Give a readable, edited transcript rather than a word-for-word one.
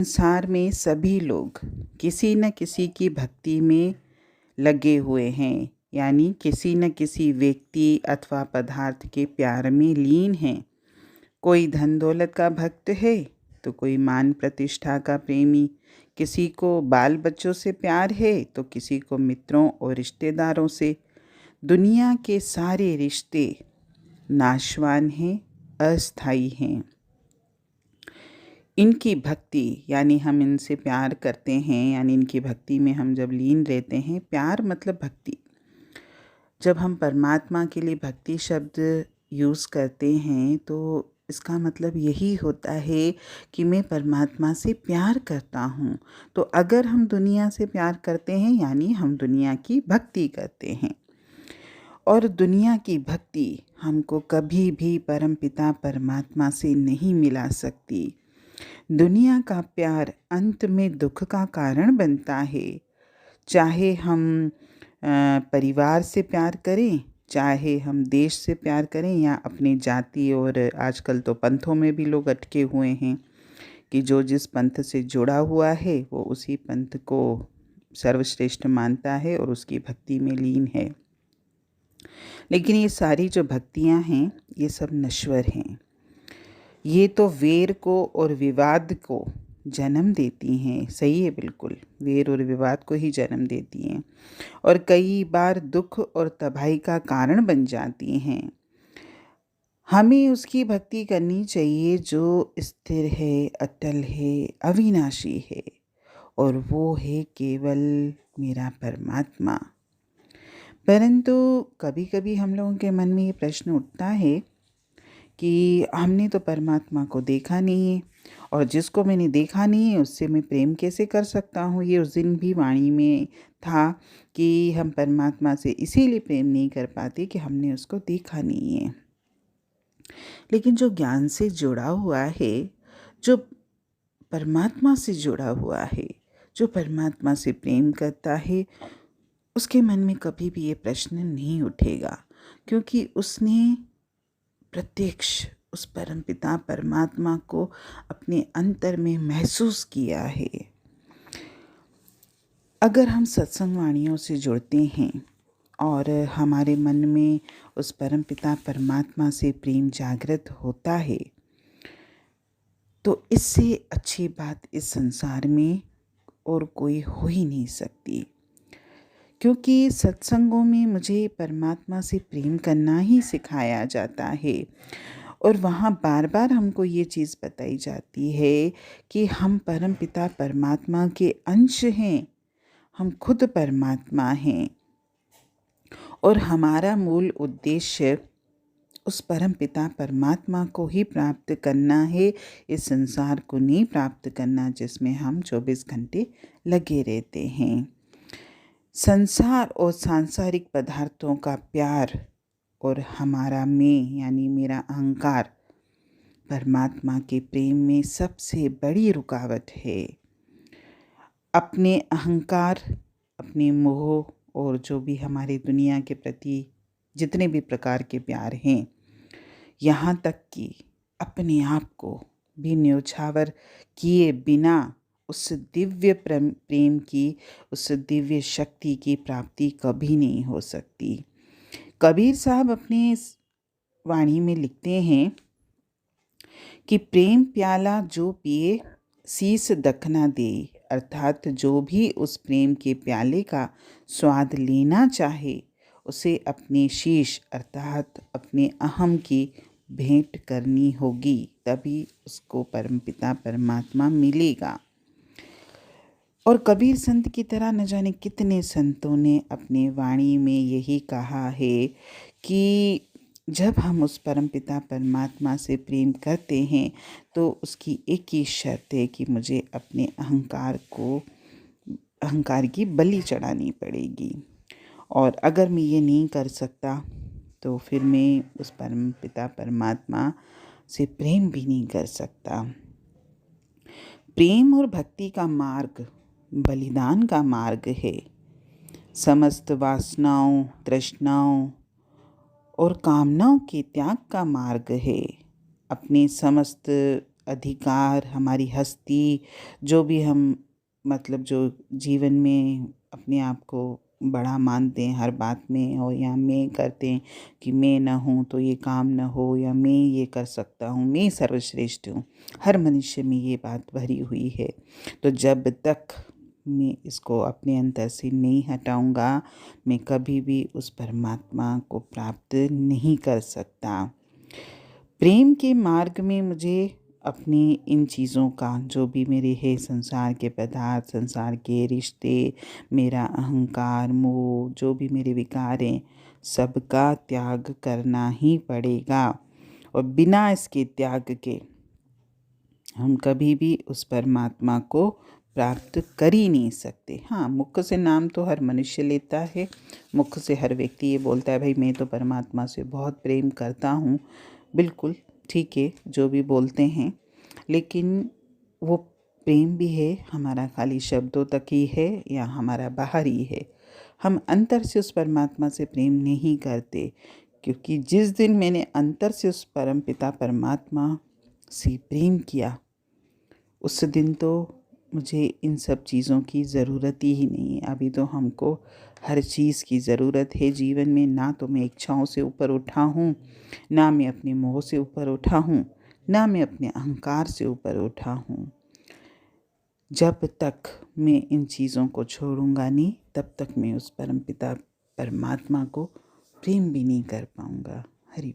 संसार में सभी लोग किसी न किसी की भक्ति में लगे हुए हैं, यानी किसी न किसी व्यक्ति अथवा पदार्थ के प्यार में लीन हैं। कोई धन दौलत का भक्त है तो कोई मान प्रतिष्ठा का प्रेमी, किसी को बाल बच्चों से प्यार है तो किसी को मित्रों और रिश्तेदारों से। दुनिया के सारे रिश्ते नाशवान हैं, अस्थायी हैं। इनकी भक्ति यानी हम इनसे प्यार करते हैं, यानी इनकी भक्ति में हम जब लीन रहते हैं। प्यार मतलब भक्ति। जब हम परमात्मा के लिए भक्ति शब्द यूज़ करते हैं तो इसका मतलब यही होता है कि मैं परमात्मा से प्यार करता हूँ। तो अगर हम दुनिया से प्यार करते हैं यानी हम दुनिया की भक्ति करते हैं, और दुनिया की भक्ति हमको कभी भी परमपिता परमात्मा से नहीं मिला सकती। दुनिया का प्यार अंत में दुख का कारण बनता है। चाहे हम परिवार से प्यार करें, चाहे हम देश से प्यार करें, या अपनी जाति, और आजकल तो पंथों में भी लोग अटके हुए हैं कि जो जिस पंथ से जुड़ा हुआ है वो उसी पंथ को सर्वश्रेष्ठ मानता है और उसकी भक्ति में लीन है। लेकिन ये सारी जो भक्तियाँ हैं ये सब नश्वर हैं। ये तो वेर को और विवाद को जन्म देती हैं। सही है, बिल्कुल, वेर और विवाद को ही जन्म देती हैं और कई बार दुख और तबाही का कारण बन जाती हैं। हमें उसकी भक्ति करनी चाहिए जो स्थिर है, अटल है, अविनाशी है, और वो है केवल मेरा परमात्मा। परंतु कभी कभी हम लोगों के मन में ये प्रश्न उठता है कि हमने तो परमात्मा को देखा नहीं है, और जिसको मैंने देखा नहीं है उससे मैं प्रेम कैसे कर सकता हूँ। ये उस दिन भी वाणी में था कि हम परमात्मा से इसीलिए प्रेम नहीं कर पाते कि हमने उसको देखा नहीं है। लेकिन जो ज्ञान से जुड़ा हुआ है, जो परमात्मा से जुड़ा हुआ है, जो परमात्मा से प्रेम करता है, उसके मन में कभी भी ये प्रश्न नहीं उठेगा, क्योंकि उसने प्रत्यक्ष उस परमपिता परमात्मा को अपने अंतर में महसूस किया है। अगर हम सत्संग वाणियों से जुड़ते हैं और हमारे मन में उस परमपिता परमात्मा से प्रेम जागृत होता है, तो इससे अच्छी बात इस संसार में और कोई हो ही नहीं सकती। क्योंकि सत्संगों में मुझे परमात्मा से प्रेम करना ही सिखाया जाता है, और वहाँ बार बार हमको ये चीज़ बताई जाती है कि हम परमपिता परमात्मा के अंश हैं, हम खुद परमात्मा हैं, और हमारा मूल उद्देश्य उस परमपिता परमात्मा को ही प्राप्त करना है। इस संसार को नहीं प्राप्त करना जिसमें हम 24 घंटे लगे रहते हैं। संसार और सांसारिक पदार्थों का प्यार और हमारा मैं यानी मेरा अहंकार परमात्मा के प्रेम में सबसे बड़ी रुकावट है। अपने अहंकार, अपने मोह, और जो भी हमारे दुनिया के प्रति जितने भी प्रकार के प्यार हैं, यहाँ तक कि अपने आप को भी न्योछावर किए बिना उस दिव्य प्रेम की, उस दिव्य शक्ति की प्राप्ति कभी नहीं हो सकती। कबीर साहब अपने वाणी में लिखते हैं कि प्रेम प्याला जो पिए शीस दखना दे, अर्थात जो भी उस प्रेम के प्याले का स्वाद लेना चाहे उसे अपने शीश अर्थात अपने अहम की भेंट करनी होगी, तभी उसको परमपिता परमात्मा मिलेगा। और कबीर संत की तरह न जाने कितने संतों ने अपने वाणी में यही कहा है कि जब हम उस परमपिता परमात्मा से प्रेम करते हैं तो उसकी एक ही शर्त है कि मुझे अपने अहंकार की बलि चढ़ानी पड़ेगी, और अगर मैं ये नहीं कर सकता तो फिर मैं उस परमपिता परमात्मा से प्रेम भी नहीं कर सकता। प्रेम और भक्ति का मार्ग बलिदान का मार्ग है। समस्त वासनाओं, तृष्णाओं और कामनाओं के त्याग का मार्ग है। अपने समस्त अधिकार, हमारी हस्ती, जो भी हम मतलब जो जीवन में अपने आप को बड़ा मानते हैं हर बात में, और या मैं करते हैं कि मैं ना हूँ तो ये काम ना हो, या मैं ये कर सकता हूँ, मैं सर्वश्रेष्ठ हूँ। हर मनुष्य में ये बात भरी हुई है। तो जब तक मैं इसको अपने अंदर से नहीं हटाऊंगा, मैं कभी भी उस परमात्मा को प्राप्त नहीं कर सकता। प्रेम के मार्ग में मुझे अपनी इन चीज़ों का, जो भी मेरे है संसार के पदार्थ, संसार के रिश्ते, मेरा अहंकार, मोह, जो भी मेरे विकार हैं, सबका त्याग करना ही पड़ेगा। और बिना इसके त्याग के हम कभी भी उस परमात्मा को प्राप्त कर ही नहीं सकते। हाँ, मुख से नाम तो हर मनुष्य लेता है, मुख से हर व्यक्ति ये बोलता है भाई मैं तो परमात्मा से बहुत प्रेम करता हूँ। बिल्कुल ठीक है, जो भी बोलते हैं, लेकिन वो प्रेम भी है हमारा खाली शब्दों तक ही है या हमारा बाहर ही है? हम अंतर से उस परमात्मा से प्रेम नहीं करते, क्योंकि जिस दिन मैंने अंतर से उस परम पिता परमात्मा से प्रेम किया, उस दिन तो मुझे इन सब चीज़ों की ज़रूरत ही नहीं है। अभी तो हमको हर चीज़ की ज़रूरत है जीवन में। ना तो मैं इच्छाओं से ऊपर उठा हूँ, ना मैं अपने मोह से ऊपर उठा हूँ, ना मैं अपने अहंकार से ऊपर उठा हूँ। जब तक मैं इन चीज़ों को छोड़ूंगा नहीं, तब तक मैं उस परमपिता परमात्मा को प्रेम भी नहीं कर पाऊंगा। हरि